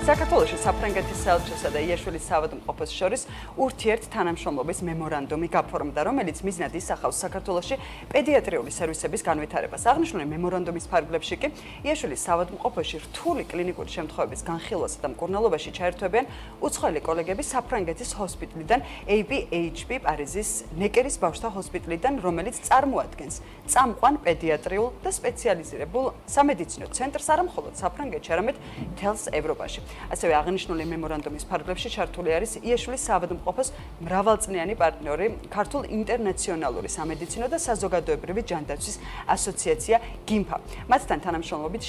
საქართველოში საფრანგეთის საელჩოსა და იაშვილის საავადმყოფოს შორის ურთიერთ თანამშრომლობის მემორანდუმი გაფორმდა, რომელიც მიზნად ისახავს საქართველოში პედიატრიული სერვისების განვითარებას. აღნიშნული მემორანდუმის ფარგლებში კი იაშვილის საავადმყოფოში რთული კლინიკური შემთხვევების განხილვასა და მკურნალობაში ჩაერთვებიან უცხოელი კოლეგები საფრანგეთის ჰოსპიტალიდან ABHP პარიზის ნეკერის ბავშვთა ჰოსპიტალიდან, რომელიც წარმოადგენს წამყვან პედიატრიულ და სპეციალიზირებულ სამედიცინო ცენტრს არა მხოლოდ საფრანგეთში, არამედ მთელს ევროპაში. ასევე აღნიშნული მემორანდუმის ფარგლებში ჩართული არის იაშვილის საავადმყოფოს მრავალწლიანი პარტნიორი, ქართულ ინტერნაციონალური სამედიცინო და საზოგადოებრივი ჯანდაცვის ასოციაცია გიმფა. მათთან თანამშრომლობით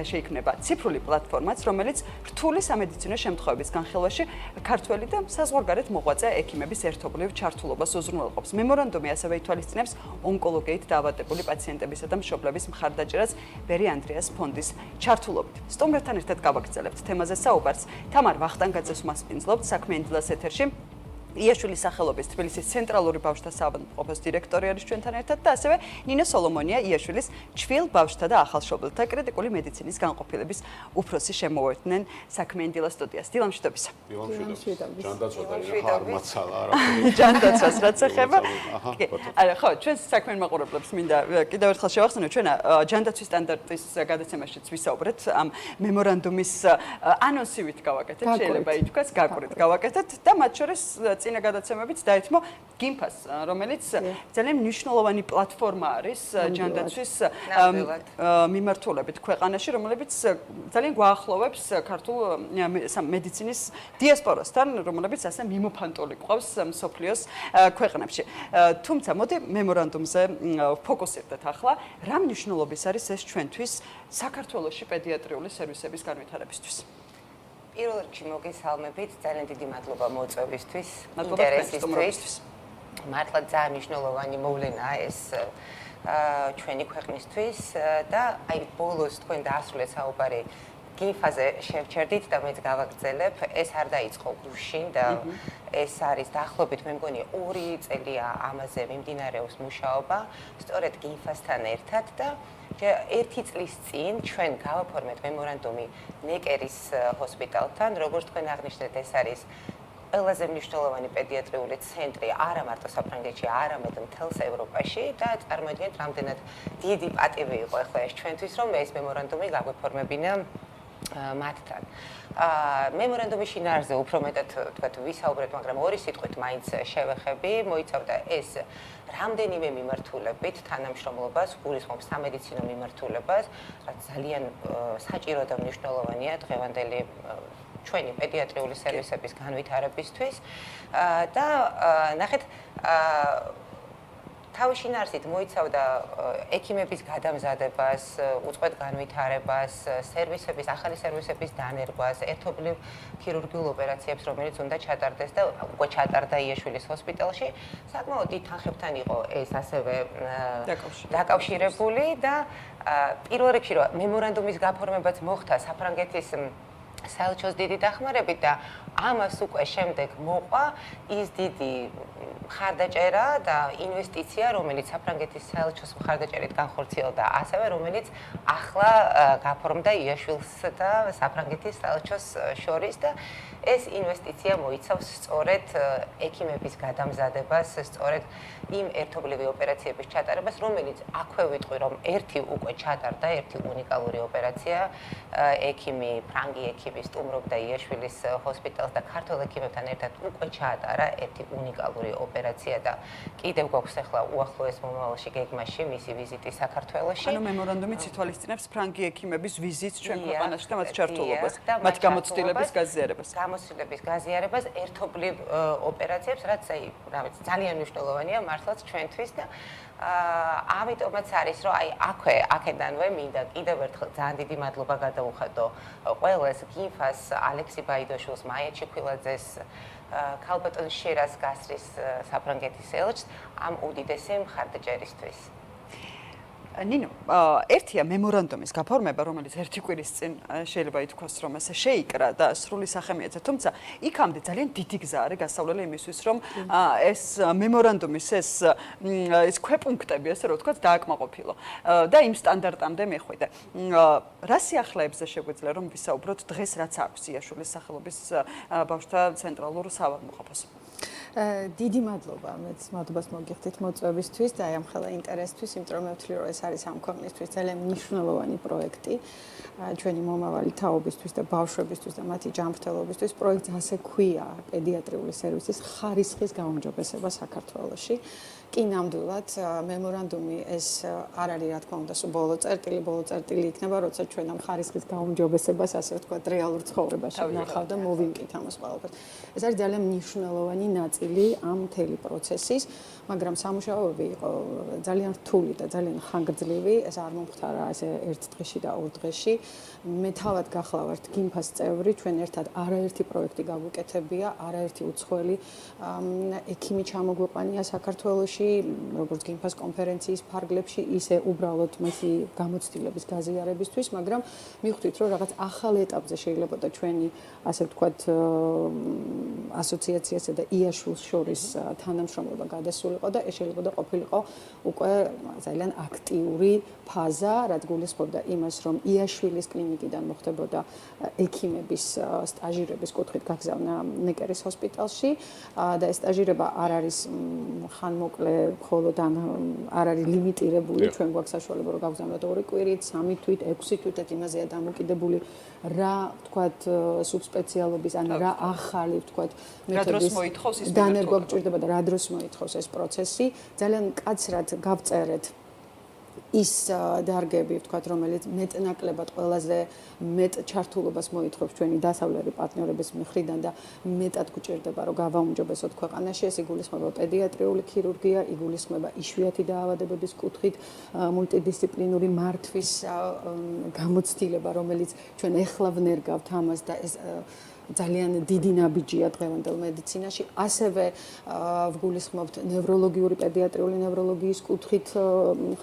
შეიქმნება ციფრული პლატფორმაც, რომელიც რთული სამედიცინო შემთხვევების განხილვაში ქართველი და საზღვარგარეთ მოღვაწე ექიმების ერთობლივ ჩართულობას უზრუნველყოფს. მემორანდუმი ასევე ითვალისწინებს ონკოლოგიით დაავადებული პაციენტებისა და მშობლების მხარდაჭერას ბერი ანდრეას ფონდის ჩართულობით. სტუმრებთან ერთად გავაგრძელებთ თემაზე საუბარს. თამარ ვახტანგაძეს უმასპინძლობთ საქმე ინდილას ეთერში. იაშვილის სახელობის თბილისის ცენტრალური ბავშვთა საავადმყოფოს დირექტორი არის ჩვენთან ერთად და ასევე ნინო სოლომონია, იაშვილის ჩვილ ბავშვთა და ახალშობილთა კრიტიკული მედიცინის განყოფილების უფროსი შემოვერთდნენ საქმე ინდილას სტუდიას. დილამშვიდობისა. ჯანდაცვას რაც ეხება. არა, ხო, ჩვენს საქმიან მაყურებლებს მინდა კიდევ ერთხელ შევახსენო, ჩვენ ჯანდაცვის სტანდარტის გადაცემაშიც ვისაუბრეთ, ამ მემორანდუმის ანონსივით გავაკეთეთ, შეიძლება ითქვას, გაკვირით გავაკეთეთ და მათ შორის წინა გადაცემებით დაეთმო გიმფას, რომელიც ძალიან მნიშვნელოვანი პლატფორმა არის ჯანდაცვის მიმართულებით ქვეყანაში, რომელიც ძალიან გვაახლოვებს ქართულ მედიცინის დიასპორასთან, რომელიც ასე მიმოფანტული ყავს მსოფლიოს ქვეყნებში. თუმცა მოდი მემორანდუმზე ფოკუსირდეთ ახლა, რა მნიშვნელობის არის ეს ჩვენთვის საქართველოში პედიატრიული სერვისების განვითარებისთვის? პირველ რიგში მოგესალმებით, ძალიან დიდი მადლობა მოწვევისთვის, ინტერესისთვის. მართლა ძალიან მნიშვნელოვანი მოვლენაა ეს ჩვენი ქვეყნისთვის და აი ბოლოს თქვენ დაასრულეთ საუბარი გიმფაზე შევჩერდით და მეც გავაგრძელებ. ეს არ დაიწყო გუშინ და ეს არის დაახლოებით მე მგონი 2 წელია ამაზე მიმდინარეობს მუშაობა, სწორედ გიმფასთან ერთად და 1 წლის წინ ჩვენ გავაფორმეთ მემორანდუმი ნეკერის ჰოსპიტალთან, როგორც თქვენ აღნიშნეთ, ეს არის ყველაზე მნიშვნელოვანი პედიატრიული ცენტრი არა მარტო საფრანგეთში, არამედ მთელს ევროპაში და წარმოიდგინეთ, რამდენად დიდი პატივი იყო ახლა ეს ჩვენთვის, რომ ეს მემორანდუმი გაგვეფორმებინა მათთან. მემორანდუმის შინაარსზე უფრო მეტად თქვათ ვისაუბრეთ, მაგრამ 2 სიტყვით მაინც შევეხები, მოიცავდა ეს რამდენიმე მიმართულებით თანამშრომლობას, გულისხმობს სამედიცინო მიმართულებას, რაც ძალიან საჭირო და მნიშვნელოვანია დღევანდელი ჩვენი პედიატრიული სერვისების განვითარებისთვის და ნახეთ თავის შინაარსით მოიცავდა ექიმების გადამზადებას, უწყვეტ განვითარებას, სერვისების, ახალი სერვისების დანერგვას, ერთობლივ ქირურგიულ ოპერაციებს, რომელიც უნდა ჩატარდეს და უკვე ჩატარდა იაშვილის ჰოსპიტალში. საკმაოდ დიდ თანხებთან იყო ეს ასევე დაკავშირებული და პირველ რიგში რომ მემორანდუმის გაფორმებაც მოხდა საფრანგეთის საელჩოს დიდი დახმარებით და ამას უკვე შემდეგ მოყვა ის დიდი მხარდაჭერა და ინვესტიცია, რომელიც საფრანგეთის საელჩოს მხარდაჭერით განხორციელდა, ასევე რომელიც ახლა გაფორმდა იაშვილს და საფრანგეთის საელჩოს შორის და ეს ინვესტიცია მოიცავს სწორედ ექიმების გადამზადებას, სწორედ იმ ერთობლივი ოპერაციების ჩატარებას, რომელიც აქვე ვიტყვი, რომ ერთი უკვე ჩატარდა, ერთი უნიკალური ოპერაცია, ექიმი, ფრანგი ექიმი სტუმრობდა იაშვილის ჰოსპიტალს და ქართულ ექიმებთან ერთად უკვე ჩაატარა ერთი უნიკალური ოპერაცია და კიდევ გვაქვს ახლა უახლოეს მომავალში გეგმაში მისი ვიზიტი საქართველოში. ანუ მემორანდუმიც ითვალისწინებს ფრანგი ექიმების ვიზიტს ჩვენ ქვეყანაში და მათ ჩართულობას, მათ გამოცდილების გაზიარებას. გამოცდილების გაზიარებას, ერთობლივ ოპერაციებს, რაც აი ძალიან მნიშვნელოვანია მართლაც ჩვენთვის და ამიტომაც არის, რომ აი აქედანვე მინდა კიდევ ერთხელ ძალიან დიდი მადლობა გადაუხადო ყველას, გიმფას, ალექსი ბაიდოშვილს, მაია ჩიქვილაძეს, ქალბატონ შირას გასრის საფრანგეთის ელჩს ამ უდიდესი მხარდაჭერისთვის. ნინო, ერთია მემორანდუმის გაფორმება, რომელიც ერთი კვირის წინ შეიძლება ითქვას, რომ ესე შეიკრა და სრული სახე მიეცა, თუმცა იქამდე ძალიან დიდი გზა არის გასავლელი იმისთვის, რომ ეს მემორანდუმის ეს ქვეპუნქტები, ასე რომ ვთქვათ, დააკმაყოფილო და იმ სტანდარტამდე მიხვიდე. რა სიახლეებზე შეგვიძლია რომ ვისაუბროთ დღეს, რაც აქვს იაშვილის სახელობის ბავშვთა ცენტრალურ საავადმყოფოს? დიდი მადლობა, მეც მადლობას მოგიხდით მოწვევისთვის და აი ამ ხელა ინტერესთვის, იმიტომ რომ მევთვლი რომ ეს არის ამ ქვეყნისთვის ძალიან მნიშვნელოვანი პროექტი ჩვენი მომავალი თაობისთვის და ბავშვებისთვის და მათი ჯანმრთელობისთვის. პროექტს ასე ქვია პედიატრიული სერვისის ხარისხის გაუმჯობესება საქართველოში. კი ნამდვილად მემორანდუმი ეს არ არის რა თქმა უნდა ბოლო წერტილი იქნება, როცა ჩვენ ამ ხარისხის გაუმჯობესებას ასე ვთქვათ რეალურ ცხოვრებაში ვნახავ და მოვიმკით ამას ყველაფერს. ეს არის ძალიან მნიშვნელოვანი ნაწილი ამ მთელი პროცესის, მაგრამ სამუშაოები იყო ძალიან რთული და ძალიან ხანგრძლივი, ეს არ მომხდარა ესე ერთ დღეში და ორ დღეში. მე თავად გახლავართ გიმფას წევრი, ჩვენ ერთად არაერთი პროექტი გაგვიკეთებია, არაერთი უცხოელი ექიმი ჩამოგვიყვანია საქართველოში, როგორც გიმფას კონფერენციის ფარგლებში, ისე უბრალოდ მისი გამოცდილების გაზიარებისთვის, მაგრამ მივხვდით, რომ რაღაც ახალ ეტაპზე შეიძლება და ჩვენი, ასე ვთქვათ, ასოციაციასა და იაშვილს შორის თანამშრომლობა გადასულიყო და ეს შეიძლება ყოფილიყო უკვე ძალიან აქტიური ფაზა, რაც გულისხმობდა იმას, რომ იაშვილის კლინიკიდან მოხდებოდა ექიმების სტაჟირების კუთხით გაგზავნა ნეკერის ჰოსპიტალში და ეს სტაჟირება არ არის ხანმოკლე, მხოლოდ არ არის ლიმიტირებული, ჩვენ გვაქვს საშუალება რომ გავგზავნოთ 2 კვირით, 3 თვით, 6 თვით, იმაზეა დამოკიდებული რა ვთქვათ სუბსპეციალობის ან რა ახალი ვთქვათ მეთოდის დანერგვა გჭირდება და რა დროს მოითხოვს ეს პროცესი. ძალიან მკაცრად გავწერეთ ის დარგები, ვთქვათ, რომელიც მეტნაკლებად ყველაზე მეტ ჩართულობას მოითხოვს ჩვენი დასავლელი პარტნიორების მხრიდან და მეტად გვჭირდება, რომ გავაუმჯობესოთ ქვეყანაში. ეს იგულისხმება პედიატრიული ქირურგია, იგულისხმება იშვიათი დაავადებების კუთხით მულტიდისციპლინური მართვის გამოცდილება, რომელიც ჩვენ ეხლა ვნერგავთ ამას და ეს ძალიან დიდი ნაბიჯია დღევანდელ მედიცინაში. ასევე ვგულისხმობთ ნევროლოგიური, პედიატრიული ნევროლოგიის კუთხით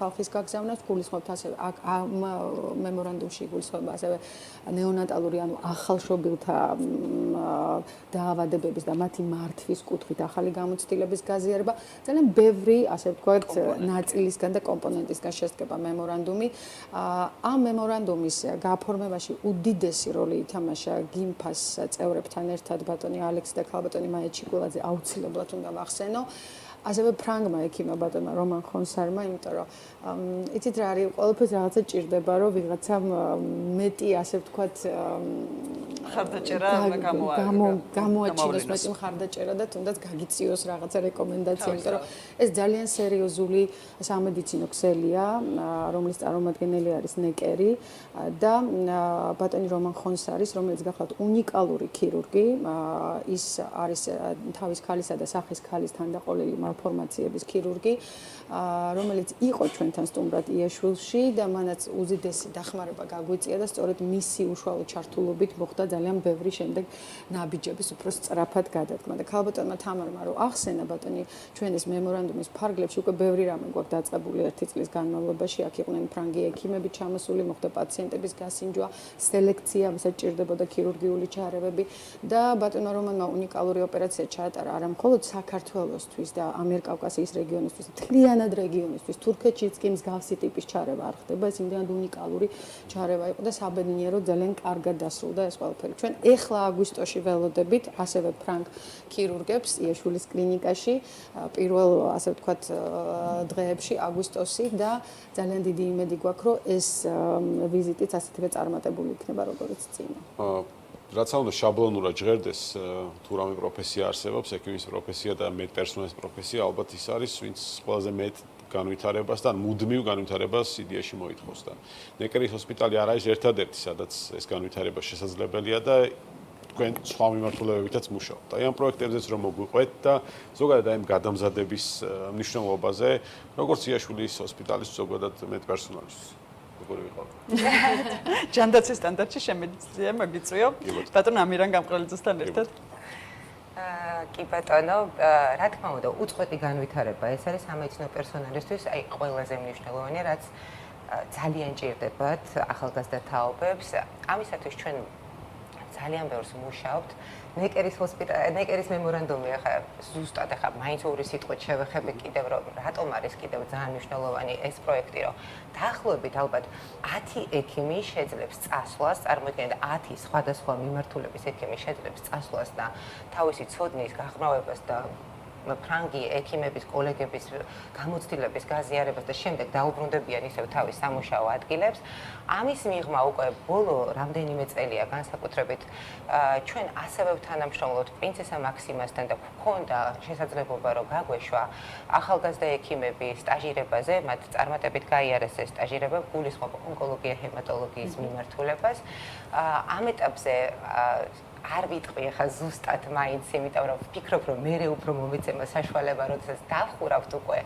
ხალხის გაგზავნას, ვგულისხმობთ ასევე მემორანდუმში იგულისხმება ასევე ნეონატალური, ანუ ახალშობილთა დაავადებების და მათი მართვის კუთხით ახალი გამოცდილების გაზიარება. ძალიან ბევრი, ასე ვთქვათ, ნაწილისგან და კომპონენტისგან შედგება მემორანდუმი. ამ მემორანდუმის გაფორმებაში უდიდესი როლი ითამაშა გიმფას წევრებთან ერთად ბატონი ალექსი და ქალბატონი მაია ჩიკულაძე აუცილებლად უნდა ვახსენო. ასევე ფრანგმა ექიმმა ბატონმა რომან ხონსარმა, იმიტომ რომ იცით რა არის, ყველაფერს რაღაცა ჭირდება, რომ ვიღაცამ მეტი, ასე ვთქვათ, ხარდაჭერა გამოაჩინოს მეტი ხარდაჭერა და თუნდაც გაგიწიოს რაღაცა რეკომენდაცია, იმიტომ რომ ეს ძალიან სერიოზული სამედიცინო ქსელია, რომლის წარმომადგენელი არის ნეკერი და ბატონი რომან ხონსარის, რომელიც გახლავთ უნიკალური ქირურგი, ის არის თავის ქალისა და სახის ქალის თანდაყოლილი მალფორმაციების ქირურგი, რომელიც იყო ჩვენთან სტუმრად იაშვილში და მანაც უზიდესი დახმარება გაგვიწია და სწორედ მისი უშუალო ჩართულობით მოხდა ძალიან ბევრი შემდეგ ნაბიჯების უფრო სწრაფად გადადგმა. და ქალბატონმა თამარმა რომ ახსენა ბატონი ჩვენ ეს მემორანდუმის ფარგლებში უკვე ბევრი რამე გვაქვს დაწყებული 1 წლის განმავლობაში, აქ იყვნენ ფრანგი ექიმები ჩამოსული, მოხდა პაციენტების გასინჯვა, სელექცია, ვისაც ჭირდებოდა ქირურგიული ჩარევები და ბატონმა რომანმა უნიკალური ოპერაცია ჩაატარა არა მხოლოდ საქართველოსთვის და ამიერკავკასიის რეგიონისთვის, მთლიანად რეგიონისთვის, თურქეთშიც კი მსგავსი ტიპის ჩარევა არ ხდება, ეს იმდენად უნიკალური ჩარევა იყო და საბედნიეროდ ძალიან კარგად დასრულდა ეს ყველაფერი. ჩვენ ეხლა აგვისტოში ველოდებით ასევე ფრანგ ქირურგებს იაშვილის კლინიკაში პირველ, ასე ვთქვათ, დღეებში აგვისტოში და ძალიან დიდი იმედი გვაქვს, რომ ეს ვიზიტიც ასეთივე წარმატებული იქნება, როგორც წინა. რაც უნდა შაბლონურად ჟღერდეს, თუ რამე პროფესია არსებობს, ექიმის პროფესია და მედპერსონალის პროფესია, ალბათ ის არის, ვინც ყველაზე მეტ განვითარებას და მუდმივ განვითარებას იდეაში მოითხოვს და ნეკერის ჰოსპიტალი არ არის ერთადერთი, სადაც ეს განვითარება შესაძლებელია და თქვენ სხვა მიმართულებებითაც მუშაობთ. აი ამ პროექტებზეც რომ მოგვიყვეთ და ზოგადად აი ამ გადამზადების მნიშვნელობაზე, როგორც იაშვილის ჰოსპიტალის ზოგადად მედპერსონალისთვის. ჯანდაცვის სტანდარტში შემიძლია მოგიწვიო ბატონ ამირან გამყრელიძესთან ერთად. კი ბატონო, რა თქმა უნდა, უწყვეტი განვითარება ეს არის სამედიცინო პერსონალისთვის, აი ყველაზე მნიშვნელოვანი, რაც ძალიან ჭირდებათ ახალგაზრდა თაობებს. ამისათვის ჩვენ ძალიან ბევრს მუშაობთ. ნეკერის მემორანდუმი ახლა ზუსტად ახლა მაინც ორი სიტყვით შევეხები კიდევ რომ რატომ არის კიდევ ძალიან მნიშვნელოვანი ეს პროექტი რომ დაახლოებით ალბათ 10 ექიმი შეძლებს წასვლას, წარმოიდგინეთ 10 სხვადასხვა მიმართულების ექიმი შეძლებს წასვლას და თავისი ცოდნის გაღრმავებას და ფრანგი ექიმების კოლეგების გამოცდილების გაზიარებას და შემდეგ დაუბრუნდებიან ისევ თავის სამუშაო ადგილებს. ამის მიღმა უკვე ბოლო რამდენიმე წელია განსაკუთრებით ჩვენ ასევე თანამშრომლობთ პრინცესა მაქსიმასთან და გვქონდა შესაძლებლობა რომ გაგვეშვა ახალგაზრდა ექიმები სტაჟირებაზე, მათ წარმატებით გაიარეს ეს სტაჟირება, გულისხმობ ონკოლოგია, ჰემატოლოგიის მიმართულებას. ამ ეტაპზე არ ვიტყვი ახლა ზუსტად მაინც, იმიტომ რომ ვფიქრობ, რომ მე უფრო მომეცემა საშუალება, როდესაც დავხურავთ უკვე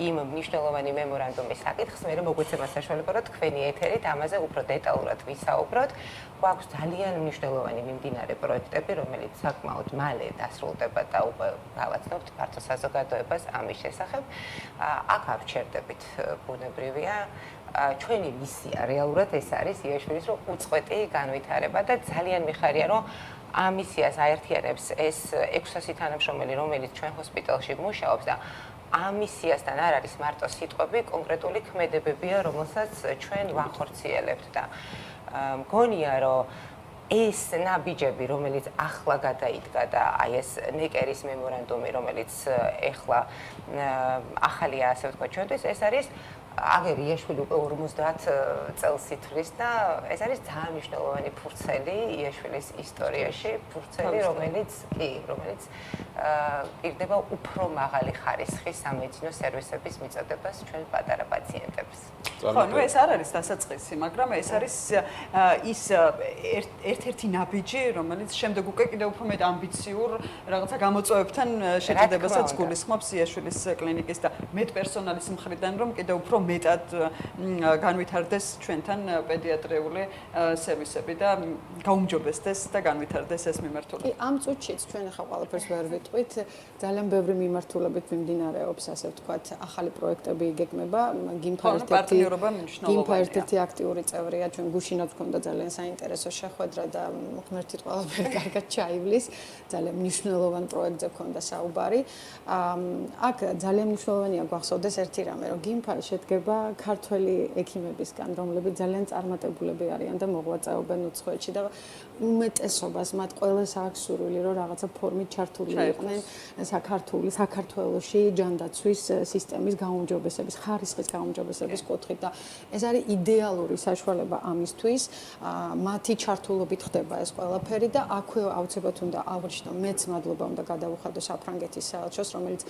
იმ მნიშვნელოვანი მემორანდუმის საკითხს, მე მოგვეცემა საშუალება, რომ თქვენი ეთერით ამაზე უფრო დეტალურად ვისაუბროთ. გვაქვს ძალიან მნიშვნელოვანი მიმდინარე პროექტები, რომელიც საკმაოდ მალე დასრულდება და უკვე გავაცნობთ ფართო საზოგადოებას ამის შესახებ. აქ არ ვჩერდებით, ბუნებრივია. ჩვენი მისია რეალურად ეს არის იაშვილის რომ უწყვეტი განვითარება და ძალიან მიხარია რომ ამ მისიას აერთიანებს ეს 600 თანამშრომელი რომელიც ჩვენ ჰოსპიტალში მუშაობს და ამ მისიასთან არ არის მარტო სიტყვები, კონკრეტული ქმედებებია, რომელსაც ჩვენ ვახორციელებთ და მგონია რომ ეს ნაბიჯები, რომელიც ახლა გადაიდგა და აი ეს ნეკერის მემორანდუმი, რომელიც ეხლა ახალია, ასე ვთქვათ, ჩვენთვის, ეს არის აგერ იაშვილი უკვე 50 წელს ითვლის და ეს არის ძალიან მნიშვნელოვანი ფურცელი იაშვილის ისტორიაში, ფურცელი, რომელიც პირდება უფრო მაღალი ხარისხის სამედიცინო სერვისების მიწოდებას ჩვენ პატარა პაციენტებს. ხო, ნუ ეს არ არის დასაწყისი, მაგრამ ეს არის ის ერთ-ერთი ნაბიჯი, რომელიც შემდეგ უკვე კიდევ უფრო მეტ ამბიციურ რაღაცა გამოწვევებთან შეგდებასაც გულისხმობს იაშვილის კლინიკის და მეტ პერსონალის მხრიდან, რომ კიდევ უფრო მეტად განვითარდეს ჩვენთან პედიატრიული სერვისები და გაუმჯობესდეს და განვითარდეს ეს მიმართულება. კი, ამ წუთშიც ჩვენ ახლა ყველაფერს ვერ ვიტყვით, ძალიან ბევრი მიმართულებით მიმდინარეობს, ასე ვთქვათ, ახალი პროექტები იგეგმება, გიმფა ერთ-ერთი აქტიური წევრია, ჩვენ გუშინაც გვქონდა ძალიან საინტერესო შეხვედრა და ღმერთით ყველაფერი კარგად ჩაივლის, ძალიან მნიშვნელოვან პროექტზე გვქონდა საუბარი. აქ ძალიან მნიშვნელოვანია გვახსოვდეს ერთი რამე, რომ გიმფა შედგება ქართველი ექიმებისგან, რომლებიც ძალიან წარმატებულები არიან და მოღვაწეობენ უცხოეთში და უმეტესობას მათ ყველას აქვს სურვილი, რომ რაღაცა ფორმით ჩართული იყვნენ საქართველოში ჯანდაცვის სისტემის გაუმჯობესების, ხარისხის გაუმჯობესების კუთხით და ეს არის იდეალური საშუალება ამისთვის. მათი ჩართულობით ხდება ეს ყველაფერი და აქვე აუცილებლად უნდა ავრჩნო, მეც მადლობა უნდა გადავუხადო საფრანგეთის საელჩოს, რომელიც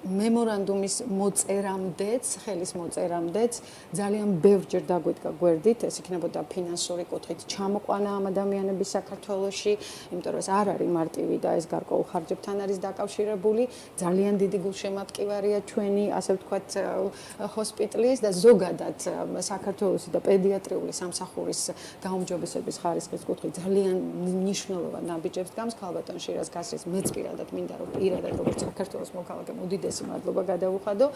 მემორანდუმის მოწერამდეც, ხელის მოწერამდეც ძალიან ბევრჯერ დაგვიდგა გვერდით, ეს იქნებოდა ფინანსური კუთხით ჩამოყვანა ამ ადამიანების საქართველოში, იმიტომ რომ ეს არ არის მარტივი და ეს გარკვეულ ხარჯებთან არის დაკავშირებული. ძალიან დიდი გულშემატკივარია ჩვენი, ასე ვთქვათ, ჰოსპიტალის და ზოგადად საქართველოსი და პედიატრიული სამსახურის გაუმჯობესების ხარისხის კუთხით ძალიან მნიშვნელოვან ნაბიჯებს დგამს. ქალბატონ შირას გასრის მეც პირადად მინდა რომ პირადად როგორც საქართველოს მოქალაქემ უდიდესი მადლობა გადავუხადო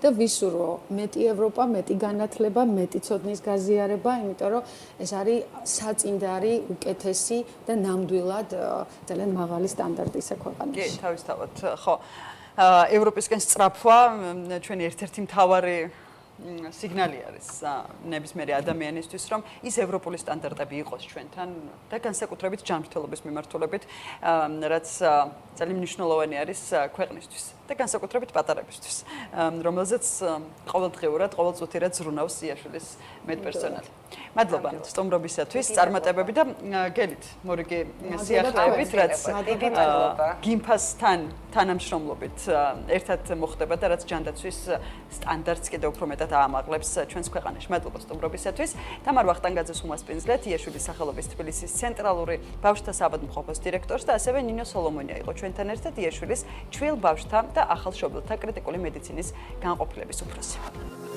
და ვისურვო მეტი ევროპა, მეტი განათლება, მეტი ცოდნის გაზიარება, იმიტომ რომ ეს არის საწინდარი, უკეთესი და ნამდვილად ძალიან მაღალი სტანდარტის ქვეყანაში. კი, თავისთავად, ხო. ევროპისკენ სწრაფვა ჩვენი ერთ-ერთი მთავარი სიგნალი არის ნებისმიერი ადამიანისთვის, რომ ის ევროპული სტანდარტები იყოს ჩვენთან და განსაკუთრებით ჯანმრთელობის მიმართულებით, რაც ძალიან მნიშვნელოვანი არის ქვეყნისთვის და განსაკუთრებით პატარებისთვის, რომელზეც ყოველდღიურად, ყოველწუთიურად ზრუნავს იაშვილის медპერსონალი. მადლობა სტუმრობისათვის, წარმატებები და გელით მორიგი სიახლეებით, რაც გიმფასთან თანამშრომლობით ერთად მოხდება და რაც ჯანდაცვის სტანდარტს კიდევ უფრო მეტად აამაღლებს ჩვენს ქვეყანაში. მადლობა სტუმრობისათვის. თამარ ვახტანგაძეს უმასპინძლეთ, იაშვილის სახელობის თბილისის ცენტრალური ბავშვთა საავადმყოფოს დირექტორს და ასევე ნინო სოლომონია იყო ჩვენთან ერთად იაშვილის ჩვილ ბავშვთა და ახალშობილთა კრიტიკული მედიცინის განყოფილების უფროსი.